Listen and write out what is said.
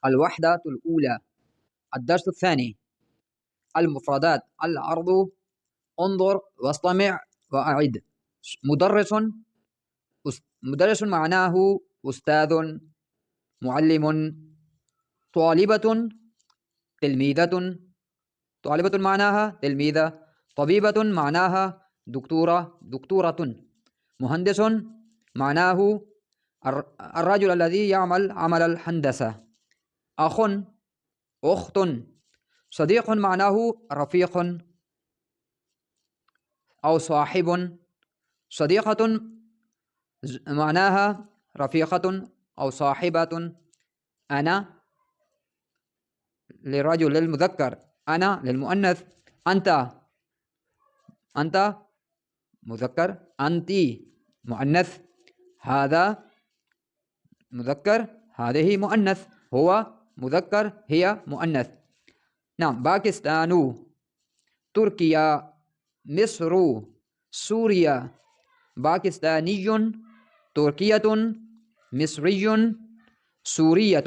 الوحدة الأولى. الدرس الثاني. المفردات. العرض. انظر واستمع وأعد. مدرس. مدرس معناه أستاذ، معلم. طالبة، تلميذة. طالبة معناها تلميذة. طبيبة معناها دكتورة، دكتورة. مهندس معناه الرجل الذي يعمل عمل الهندسة. أخ، أخت. صديق معناه رفيق أو صاحب. صديقة معناها رفيقة أو صاحبة. أنا للرجل للمذكر، أنا للمؤنث. أنت، أنت مذكر، أنت مؤنث. هذا مذكر، هذه مؤنث. هو مذكر، هي مؤنث. نعم. باكستان، تركيا، مصر، سوريا. باكستاني، تركية، مصري، سورية.